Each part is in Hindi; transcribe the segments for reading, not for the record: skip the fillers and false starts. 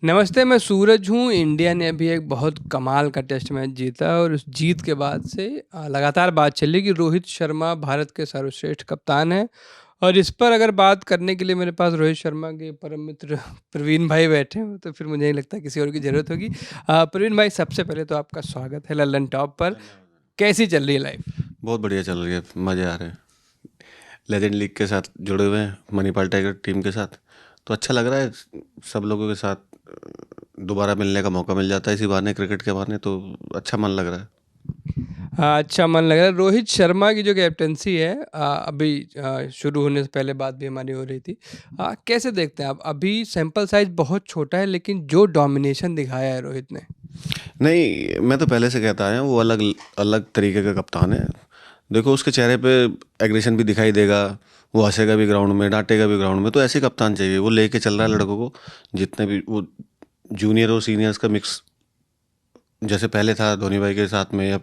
नमस्ते, मैं सूरज हूँ। इंडिया ने अभी एक बहुत कमाल का टेस्ट मैच जीता और उस जीत के बाद से लगातार बात चली कि रोहित शर्मा भारत के सर्वश्रेष्ठ कप्तान हैं। और इस पर अगर बात करने के लिए मेरे पास रोहित शर्मा के परम मित्र प्रवीण भाई बैठे हैं, तो फिर मुझे नहीं लगता किसी और की ज़रूरत होगी। प्रवीण भाई, सबसे पहले तो आपका स्वागत है लल्लन टॉप पर। कैसी चल रही है लाइफ? बहुत बढ़िया चल रही है, मज़े आ रहे हैं। लेजेंड लीग के साथ जुड़े हुए हैं, मणिपाल टाइगर टीम के साथ। तो अच्छा लग रहा है सब लोगों के साथ दोबारा मिलने का मौका मिल जाता है इसी बहाने, क्रिकेट के बहाने। तो अच्छा मन लग रहा है। हाँ, अच्छा मन लग रहा है। रोहित शर्मा की जो कैप्टनसी है, अभी शुरू होने से पहले बात भी हमारी हो रही थी। कैसे देखते हैं आप? अभी सैंपल साइज बहुत छोटा है, लेकिन जो डोमिनेशन दिखाया है रोहित ने। नहीं, मैं तो पहले से कहता आया हूँ, वो अलग अलग तरीके का कप्तान है। देखो, उसके चेहरे पे एग्रेशन भी दिखाई देगा, वो हंसेगा भी ग्राउंड में, डांटेगा भी ग्राउंड में। तो ऐसे कप्तान चाहिए, वो लेके चल रहा है लड़कों को। जितने भी वो जूनियर और सीनियर्स का मिक्स, जैसे पहले था धोनी भाई के साथ में, या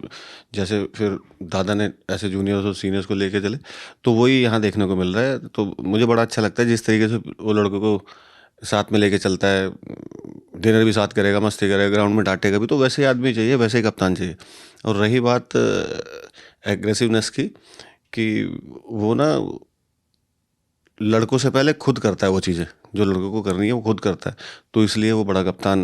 जैसे फिर दादा ने ऐसे जूनियर्स और सीनियर्स को लेके चले, तो वही यहाँ देखने को मिल रहा है। तो मुझे बड़ा अच्छा लगता है जिस तरीके से वो लड़कों को साथ में लेके चलता है। डिनर भी साथ करेगा, मस्ती करेगा, ग्राउंड में डांटेगा भी। तो वैसे ही आदमी चाहिए, वैसे ही कप्तान चाहिए। और रही बात एग्रेसिवनेस की, कि वो ना लड़कों से पहले खुद करता है वो चीज़ें जो लड़कों को करनी है, वो खुद करता है। तो इसलिए वो बड़ा कप्तान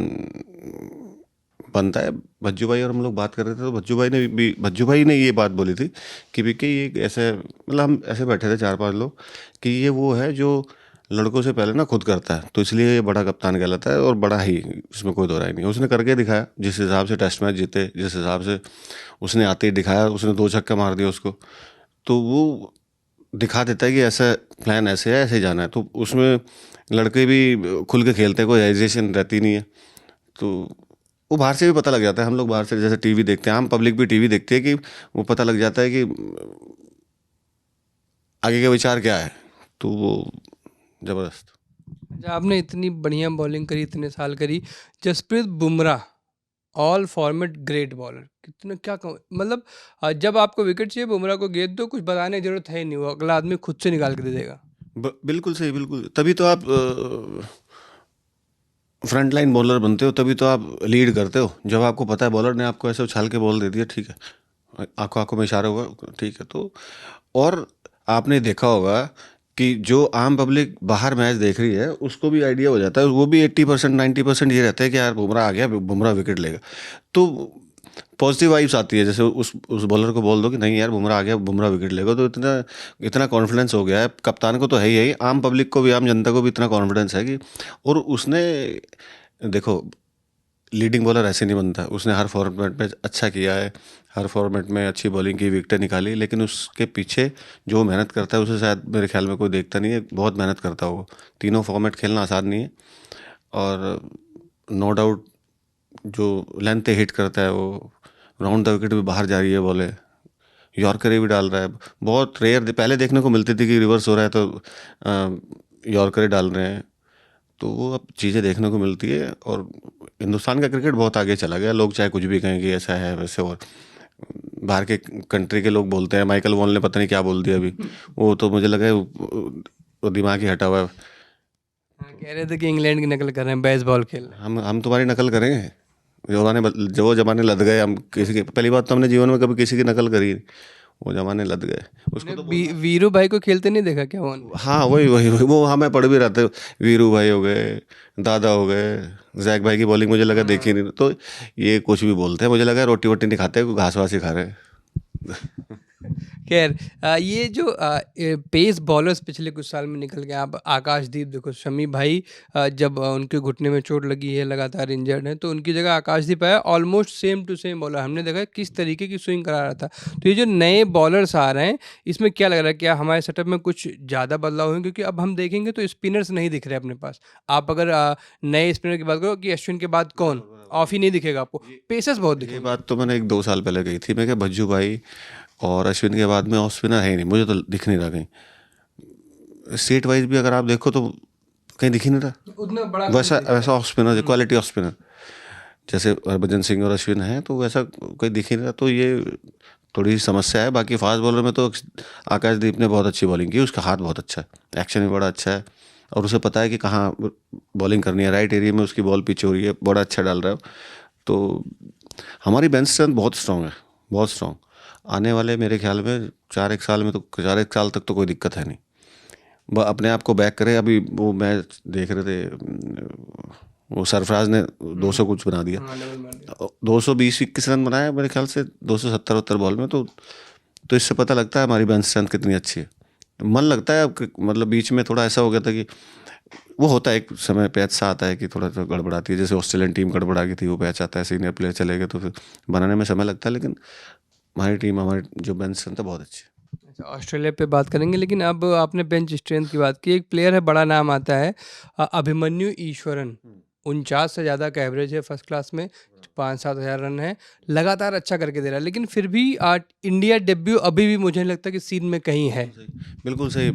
बनता है। भज्जू भाई और हम लोग बात कर रहे थे, तो भज्जू भाई ने ये बात बोली थी कि विकी, ये ऐसे, मतलब हम ऐसे बैठे थे 4-5 लोग, कि ये वो है जो लड़कों से पहले ना खुद करता है। तो इसलिए ये बड़ा कप्तान कहलाता है, और बड़ा ही, इसमें कोई दो राय नहीं। उसने करके दिखाया, जिस हिसाब से टेस्ट मैच जीते, जिस हिसाब से उसने आते ही दिखाया, उसने 2 छक्के मार दिए उसको। तो वो दिखा देता है कि ऐसा प्लान ऐसे है, ऐसे ही जाना है। तो उसमें लड़के भी खुल के खेलते हैं, कोई हेजिटेशन रहती नहीं है। तो वो बाहर से भी पता लग जाता है। हम लोग बाहर से जैसे टीवी देखते हैं, आम पब्लिक भी टीवी देखती है, कि वो पता लग जाता है कि आगे का विचार क्या है। तो वो ज़बरदस्त। अच्छा, आपने इतनी बढ़िया बॉलिंग करी, इतने साल करी। Jasprit Bumrah, all format great bowler, कितना क्या कहूँ, मतलब जब आपको विकेट चाहिए, बुमराह को गेंद दो, कुछ बताने की जरूरत है ही नहीं, वो अगला आदमी खुद से निकाल के दे देगा। बिल्कुल सही, बिल्कुल। तभी तो आप फ्रंट लाइन बॉलर बनते हो, तभी तो आप लीड करते हो। जब आपको पता है बॉलर ने आपको ऐसे उछाल के बॉल दे दिया, ठीक है, आंखों आंखों में इशारा होगा, ठीक है। तो और आपने देखा होगा कि जो आम पब्लिक बाहर मैच देख रही है, उसको भी आइडिया हो जाता है। वो भी 80% 90% ये रहता है कि यार बुमराह आ गया, बुमराह विकेट लेगा। तो पॉजिटिव वाइब्स आती है। जैसे उस बॉलर को बोल दो कि नहीं यार, बुमराह आ गया, बुमराह विकेट लेगा, तो इतना इतना कॉन्फिडेंस हो गया है कप्तान को। तो है ही, आम पब्लिक को भी, आम जनता को भी इतना कॉन्फिडेंस है कि, और उसने, देखो, लीडिंग बॉलर ऐसे नहीं बनता। उसने हर फॉर्मेट में अच्छा किया है, हर फॉर्मेट में अच्छी बॉलिंग की, विकेटें निकाली। लेकिन उसके पीछे जो मेहनत करता है, उसे शायद मेरे ख्याल में कोई देखता नहीं है। बहुत मेहनत करता है वो। तीनों फॉर्मेट खेलना आसान नहीं है। और नो डाउट, जो लेंथ हिट करता है वो, राउंड द विकेट भी बाहर जा रही है बॉले, यॉर्कर भी डाल रहा है। बहुत रेयर पहले देखने को मिलती थी कि रिवर्स हो रहा है तो यॉर्कर डाल रहे हैं। तो वो अब चीज़ें देखने को मिलती है। और हिंदुस्तान का क्रिकेट बहुत आगे चला गया। लोग चाहे कुछ भी कहें कि ऐसा है वैसे, और बाहर के कंट्री के लोग बोलते हैं, माइकल वॉन ने पता नहीं क्या बोल दिया अभी। वो तो मुझे लगा है वो दिमाग ही हटा हुआ है। हाँ, कह रहे थे कि इंग्लैंड की नकल कर रहे हैं, बेसबॉल खेल रहे हैं। हम तुम्हारी नकल करेंगे? जो वो जमाने लद गए। हम किसी की, पहली बात तो हमने जीवन में कभी किसी की नकल करी नहीं। वो जमाने लद गए। उसको तुमने तो बोलना। वीरू भाई को खेलते नहीं देखा क्या वन में? हाँ, वही वो हमें पढ़ भी रहते। वीरू भाई हो गए, दादा हो गए, जैक भाई की बॉलिंग मुझे लगा देखी हाँ। नहीं। तो ये कुछ भी बोलते हैं, मुझे लगा रोटी वोटी नहीं खाते, घास वास ही खा रहे हैं। खैर, ये जो पेस बॉलर्स पिछले कुछ साल में निकल गए, आप आकाशदीप देखो, शमी भाई जब उनके घुटने में चोट लगी है, लगातार इंजर्ड है, तो उनकी जगह आकाशदीप आया, almost same to same bowler. हमने देखा किस तरीके की स्विंग करा रहा था। तो ये जो नए बॉलर्स आ रहे हैं, इसमें क्या लग रहा है, क्या हमारे सेटअप में कुछ ज़्यादा बदलाव हुए? क्योंकि अब हम देखेंगे तो स्पिनर्स नहीं दिख रहे अपने पास। आप अगर नए स्पिनर की बात करो कि अश्विन के बाद कौन, बराबर, ऑफ ही नहीं दिखेगा आपको, ये पेसर्स बहुत ये दिखेंगे। बात तो मैंने 1-2 साल पहले कही थी। मैं क्या, भज्जू भाई और अश्विन के बाद में ऑफ स्पिनर है ही नहीं, मुझे तो दिख नहीं रहा कहीं। स्टेट वाइज भी अगर आप देखो तो कहीं दिख ही नहीं रहा उतना बड़ा कोई वैसा दिख रहा वैसा ऑफ स्पिनर, है। Quality off spinner. जैसे हरभजन सिंह और अश्विन है, तो वैसा कोई दिख ही नहीं रहा। तो ये थोड़ी सी समस्या है। बाकी फास्ट बॉलर में तो आकाशदीप ने बहुत अच्छी बॉलिंग की। उसका हाथ बहुत अच्छा है, एक्शन भी बड़ा अच्छा है, और उसे पता है कि कहाँ बॉलिंग करनी है, राइट एरिया में उसकी बॉल पिच हो रही है, बड़ा अच्छा डाल रहा है। तो हमारी बेंच स्ट्रेंथ बहुत स्ट्रांग है, बहुत स्ट्रांग। आने वाले मेरे ख्याल में 4 एक साल में तो 4 एक साल तक तो कोई दिक्कत है नहीं, अपने आप को बैक करे। अभी वो मैच देख रहे थे, वो सरफराज ने 200 कुछ बना दिया, हाँ, डबल मार दिया। 220-21 रन बनाए मेरे ख्याल से 270 बॉल में। तो इससे पता लगता है हमारी बेंच स्ट्रेंथ कितनी अच्छी है। मन लगता है अब, मतलब बीच में थोड़ा ऐसा हो गया था कि वो होता है एक समय पे ऐसा आता है कि थोड़ा सा गड़बड़ाती है, जैसे ऑस्ट्रेलियन टीम गड़बड़ा गई थी, वो पैच आता है, सीनियर प्लेयर चले गए तो फिर बनाने में समय लगता है। लेकिन हमारी टीम, हमारी जो बेंच स्ट्रेंथ है बहुत अच्छी है। अच्छा, ऑस्ट्रेलिया पे बात करेंगे, लेकिन अब आपने बेंच स्ट्रेंथ की बात की, एक प्लेयर है बड़ा नाम आता है अभिमन्यु ईश्वरन। 49 से ज़्यादा का एवरेज है फर्स्ट क्लास में, 5-7 हज़ार रन है, लगातार अच्छा करके दे रहा है, लेकिन फिर भी इंडिया डेब्यू अभी भी मुझे नहीं लगता कि सीन में कहीं है। बिल्कुल सही।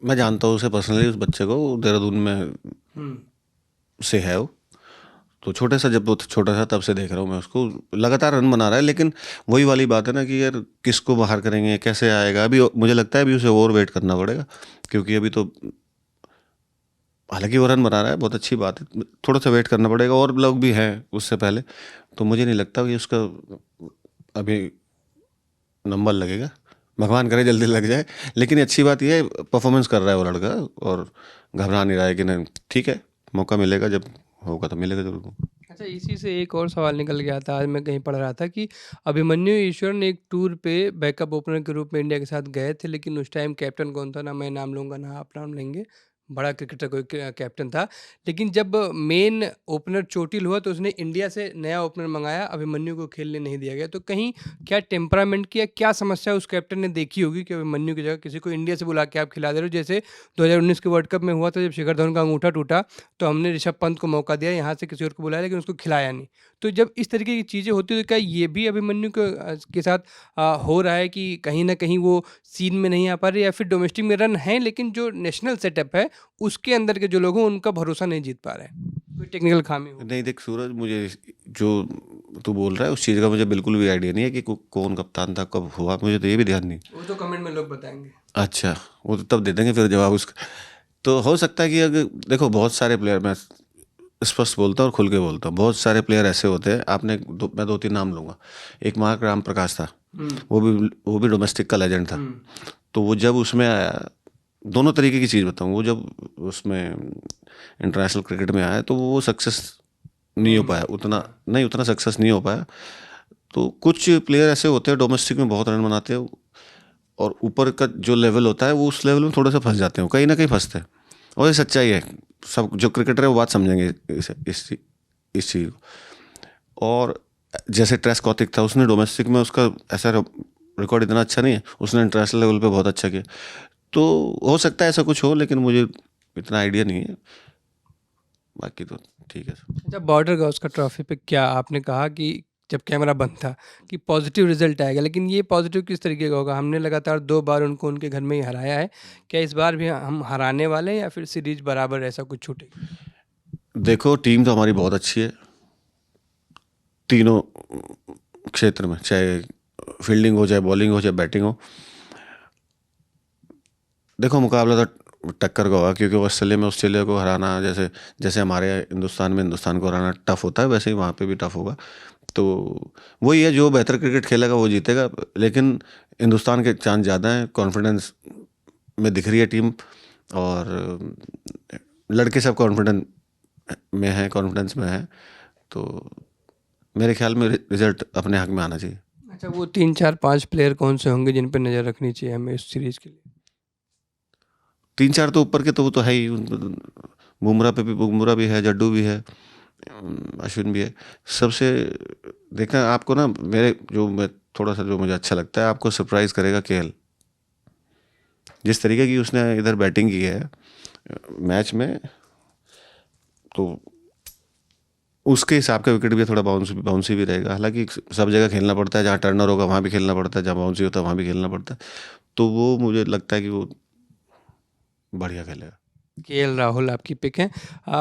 मैं जानता हूँ उसे पर्सनली, उस बच्चे को, देहरादून में से है वो। तो छोटे सा, जब वो छोटा था तब से देख रहा हूँ मैं उसको, लगातार रन बना रहा है। लेकिन वही वाली बात है ना कि यार किसको बाहर करेंगे, कैसे आएगा। अभी मुझे लगता है अभी उसे और वेट करना पड़ेगा, क्योंकि अभी तो हालांकि वो रन बना रहा है, बहुत अच्छी बात है, थोड़ा सा वेट करना पड़ेगा। और लोग भी हैं उससे पहले, तो मुझे नहीं लगता कि उसका अभी नंबर लगेगा। भगवान करे जल्दी लग जाए। लेकिन अच्छी बात यह है, परफॉर्मेंस कर रहा है वो लड़का, और घबरा नहीं रहा है कि नहीं ठीक है, मौका मिलेगा, जब होगा तो मिलेगा जरूर। अच्छा, इसी से एक और सवाल निकल गया था, आज मैं कहीं पढ़ रहा था कि अभिमन्यु ईश्वरन एक टूर पे बैकअप ओपनर के रूप में इंडिया के साथ गए थे, लेकिन उस टाइम कैप्टन कौन था, ना मैं नाम लूँगा ना आप नाम लेंगे, बड़ा क्रिकेटर कोई कैप्टन था। लेकिन जब मेन ओपनर चोटिल हुआ तो उसने इंडिया से नया ओपनर मंगाया, अभिमन्यु को खेलने नहीं दिया गया। तो कहीं क्या टेम्परामेंट की या क्या समस्या उस कैप्टन ने देखी होगी कि अभिमन्यु की जगह किसी को इंडिया से बुला के आप खिला दे रहे हो? जैसे 2019 के वर्ल्ड कप में हुआ था, जब शिखर धवन का अंगूठा टूटा तो हमने ऋषभ पंत को मौका दिया, यहाँ से किसी और को बुलाया, लेकिन उसको खिलाया नहीं। तो जब इस तरीके की चीज़ें होती हैं तो क्या ये भी अभिमन्यु के साथ हो रहा है कि कहीं न कहीं वो सीन में नहीं आ पा रहे, या फिर डोमेस्टिक में रन हैं लेकिन जो नेशनल सेटअप है उसके अंदर के जो लोग हैं उनका भरोसा नहीं जीत पा रहे हैं? कोई टेक्निकल खामी हो? नहीं देख सूरज, मुझे जो तू बोल रहा है उस चीज़ का मुझे बिल्कुल भी आइडिया नहीं है कि कौन कप्तान था, कब हुआ, मुझे तो ये भी ध्यान नहीं। वो तो कमेंट में लोग बताएंगे। अच्छा, वो तो तब दे देंगे फिर जवाब उसका। तो हो सकता है कि अगर देखो, बहुत सारे प्लेयर, मैं स्पष्ट बोलता हूँ और खुल के बोलता हूँ, बहुत सारे प्लेयर ऐसे होते हैं। मैं 2-3 नाम लूँगा। एक मार्क राम प्रकाश था, वो भी डोमेस्टिक का लेजेंड था। तो वो जब उसमें आया, दोनों तरीके की चीज़ बताऊँ, वो जब उसमें इंटरनेशनल क्रिकेट में आया तो वो सक्सेस नहीं हो पाया, उतना सक्सेस नहीं हो पाया। तो कुछ प्लेयर ऐसे होते हैं डोमेस्टिक में बहुत रन बनाते हैं, और ऊपर का जो लेवल होता है वो उस लेवल में थोड़ा सा फंस जाते हैं, कहीं ना कहीं फंसते हैं। और ये सच्चाई है, सब जो क्रिकेटर है वो बात समझेंगे इस चीज़ को। और जैसे ट्रेस कौतिक था, उसने डोमेस्टिक में उसका ऐसा रिकॉर्ड इतना अच्छा नहीं है, उसने इंटरनेशनल लेवल पे बहुत अच्छा किया। तो हो सकता है ऐसा कुछ हो, लेकिन मुझे इतना आइडिया नहीं है, बाकी तो ठीक है। जब बॉर्डर गावस्कर ट्रॉफी पे क्या आपने कहा कि जब कैमरा बंद था कि पॉजिटिव रिजल्ट आएगा, लेकिन ये पॉजिटिव किस तरीके का होगा? हमने लगातार 2 बार उनको उनके घर में ही हराया है, क्या इस बार भी हम हराने वाले हैं या फिर सीरीज बराबर ऐसा कुछ छूटेगी? देखो, टीम तो हमारी बहुत अच्छी है तीनों क्षेत्र में, चाहे फील्डिंग हो, चाहे बॉलिंग हो, चाहे बैटिंग हो। देखो, मुकाबला तो टक्कर का होगा, क्योंकि ऑस्ट्रेलिया को हराना, जैसे जैसे हमारे हिंदुस्तान में हिंदुस्तान को हराना टफ होता है, वैसे ही वहाँ पे भी टफ होगा। तो वही है, जो बेहतर क्रिकेट खेलेगा वो जीतेगा। लेकिन हिंदुस्तान के चांस ज़्यादा हैं, कॉन्फिडेंस में दिख रही है टीम, और लड़के सब कॉन्फिडेंस में है। तो मेरे ख्याल में रिजल्ट अपने हक में आना चाहिए। अच्छा, वो 3, 4, 5 प्लेयर कौन से होंगे जिन पर नज़र रखनी चाहिए हमें इस सीरीज के लिए? 3-4 तो ऊपर के तो वो तो है ही। बुमराह भी है, जड्डू भी है, अश्विन भी है। सबसे देखना आपको ना, मैं थोड़ा सा जो मुझे अच्छा लगता है, आपको सरप्राइज करेगा केएल। जिस तरीके की उसने इधर बैटिंग की है मैच में, तो उसके हिसाब का विकेट भी थोड़ा बाउंसी भी रहेगा। हालांकि सब जगह खेलना पड़ता है, जहाँ टर्नर होगा वहाँ भी खेलना पड़ता है, जहाँ बाउंसी होता है वहाँ भी खेलना पड़ता है। तो वो मुझे लगता है कि वो बढ़िया खेलेगा। केएल राहुल आपकी पिक है।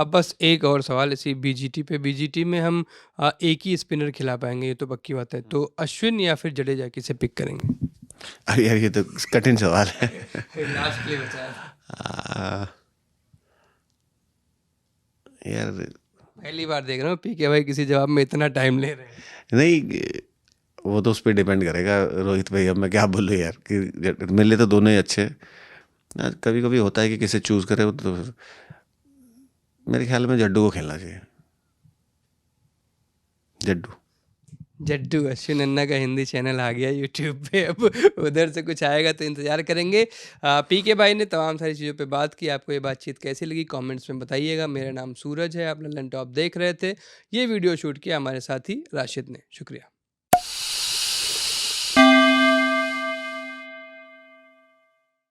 बस एक और सवाल इसी बीजीटी पे, बीजीटी में हम एक ही स्पिनर खिला पाएंगे, ये तो पक्की बात है। तो अश्विन या फिर जडेजा, किसे पिक करेंगे? अरे यार, ये तो कठिन सवाल है। लास्ट प्ले बचा है। आ, यार पहली बार देख रहा हूँ पीके भाई किसी जवाब में इतना टाइम ले रहे हैं। नहीं, वो तो उस पर डिपेंड करेगा रोहित भाई, अब मैं क्या बोलूँ यार कि मेरे लिए तो दोनों ही अच्छे हैं। कभी कभी होता है कि किसे चूज़ करे, तो मेरे ख्याल में जड्डू को खेलना चाहिए। जड्डू। जड्डू अश्विन अन्ना का हिंदी चैनल आ गया यूट्यूब पे, अब उधर से कुछ आएगा तो इंतज़ार करेंगे। पीके भाई ने तमाम सारी चीज़ों पे बात की। आपको ये बातचीत कैसी लगी कमेंट्स में बताइएगा। मेरा नाम सूरज है, आप ललन टॉप देख रहे थे। ये वीडियो शूट किया हमारे साथी राशिद ने। शुक्रिया।